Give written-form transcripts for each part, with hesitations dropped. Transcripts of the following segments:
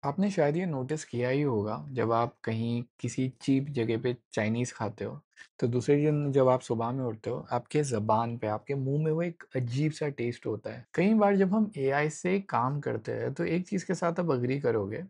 आपने शायद ये नोटिस किया ही होगा जब आप कहीं किसी चीप जगह पे चाइनीज़ खाते हो, तो दूसरे दिन जब आप सुबह में उठते हो, आपके ज़ुबान पे, आपके मुँह में वो एक अजीब-सा टेस्ट होता है। कई बार जब हम एआई से काम करते हैं, तो एक चीज़ के साथ आप एग्री करोगे,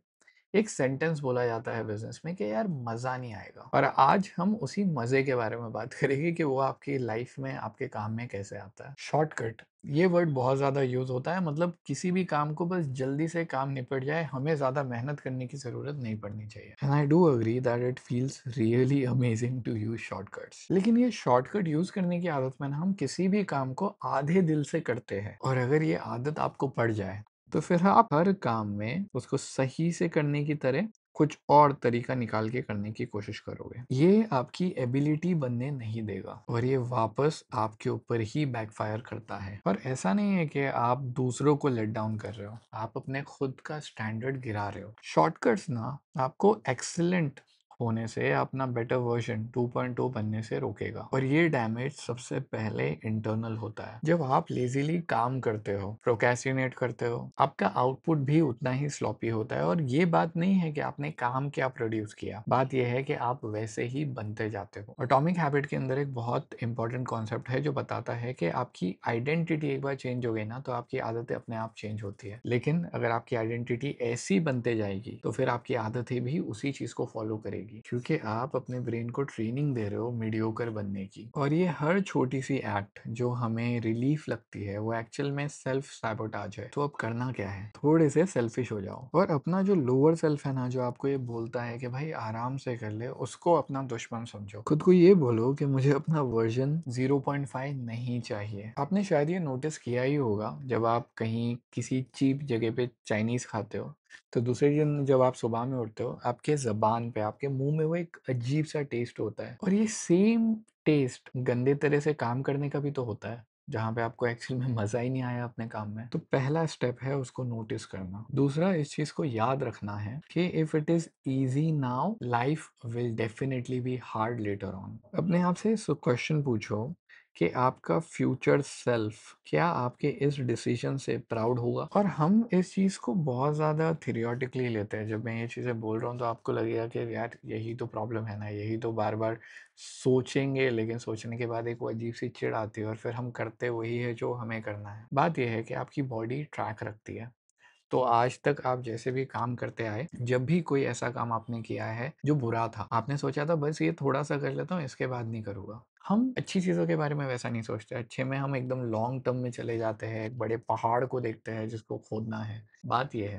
एक सेंटेंस बोला जाता है बिज़नेस में कि यार मज़ा नहीं आएगा और आज हम उसी मज़े के बारे में बात करेंगे कि वो आपकी लाइफ़ में, आपके काम में कैसे आता है। शॉर्टकट, ये वर्ड बहुत ज़्यादा यूज़ होता है मतलब किसी भी काम को बस जल्दी से काम निपट जाए, हमें ज़्यादा मेहनत करने की ज़रूरत नहीं पड़नी चाहिए। And I do agree that it feels really amazing to use shortcuts. लेकिन ये शॉर्टकट यूज़ करने की आदत में ना हम किसी भी काम को आधे दिल से करते हैं और अगर ये आदत आपको पड़ जाए तो फिर आप हर काम में उसको सही से करने की तरह कुछ और तरीका निकाल के करने की कोशिश करोगे। ये आपकी एबिलिटी बनने नहीं देगा और ये वापस आपके ऊपर ही बैकफायर करता है। और ऐसा नहीं है कि आप दूसरों को लेट डाउन कर रहे हो, आप अपने खुद का स्टैंडर्ड गिरा रहे हो। शॉर्टकट्स ना आपको एक्सीलेंट होने से, अपना बेटर वर्जन 2.0 बनने से रोकेगा और ये डैमेज सबसे पहले इंटरनल होता है। जब आप लेजीली काम करते हो, प्रोक्रेस्टिनेट करते हो, आपका आउटपुट भी उतना ही स्लॉपी होता है और ये बात नहीं है कि आपने काम क्या प्रोड्यूस किया, बात यह है कि आप वैसे ही बनते जाते हो। एटॉमिक हैबिट के अंदर एक बहुत इंपॉर्टेंट कॉन्सेप्ट है जो बताता है कि आपकी आइडेंटिटी एक बार चेंज हो गई ना तो आपकी आदतें अपने आप चेंज होती है। लेकिन अगर आपकी आइडेंटिटी ऐसी बनते जाएगी तो फिर आपकी आदतें भी उसी चीज को फॉलो करेगी क्योंकि आप अपने ब्रेन को ट्रेनिंग दे रहे हो मीडियोकर बनने की। और ये हर छोटी सी एक्ट जो हमें रिलीफ लगती है वो एक्चुअल में सेल्फ सैबोटाज है। तो अब करना क्या है, थोड़े से सेल्फिश हो जाओ और अपना जो लोअर सेल्फ है ना, जो आपको ये बोलता है कि भाई आराम से कर ले, उसको अपना दुश्मन समझो। खुद को ये बोलो कि मुझे अपना वर्जन 0.5 नहीं चाहिए। आपने शायद ये नोटिस किया ही होगा जब आप कहीं किसी चीप जगह पे चाइनीज खाते हो, तो दूसरे दिन जब आप सुबह में उठते हो, आपके ज़बान पे, आपके मुँह में वो एक अजीब-सा टेस्ट होता है और ये सेम टेस्ट गंदे तरह से काम करने का भी तो होता है, जहाँ पे आपको एक्चुअल में मज़ा ही नहीं आया अपने काम में। तो पहला स्टेप है उसको नोटिस करना। दूसरा, इस चीज़ को याद रखना है कि if it is easy now, life will definitely be hard later on. अपने आप से क्वेश्चन पूछो कि आपका फ्यूचर सेल्फ क्या आपके इस डिसीजन से प्राउड होगा। और हम इस चीज़ को बहुत ज़्यादा थियोरेटिकली लेते हैं। जब मैं ये चीज़ें बोल रहा हूँ तो आपको लगेगा कि यार यही तो प्रॉब्लम है ना, यही तो बार बार सोचेंगे, लेकिन सोचने के बाद एक वो अजीब सी चिढ़ आती है और फिर हम करते वही है जो हमें करना है। बात यह है कि आपकी बॉडी ट्रैक रखती है। तो आज तक आप जैसे भी काम करते आए, जब भी कोई ऐसा काम आपने किया है जो बुरा था, आपने सोचा था बस ये थोड़ा-सा कर लेता हूँ, इसके बाद नहीं करूँगा। हम अच्छी चीज़ों के बारे में वैसा नहीं सोचते, अच्छे में हम एकदम लॉन्ग टर्म में चले जाते हैं, एक बड़े पहाड़ को देखते हैं जिसको खोदना है। बात ये है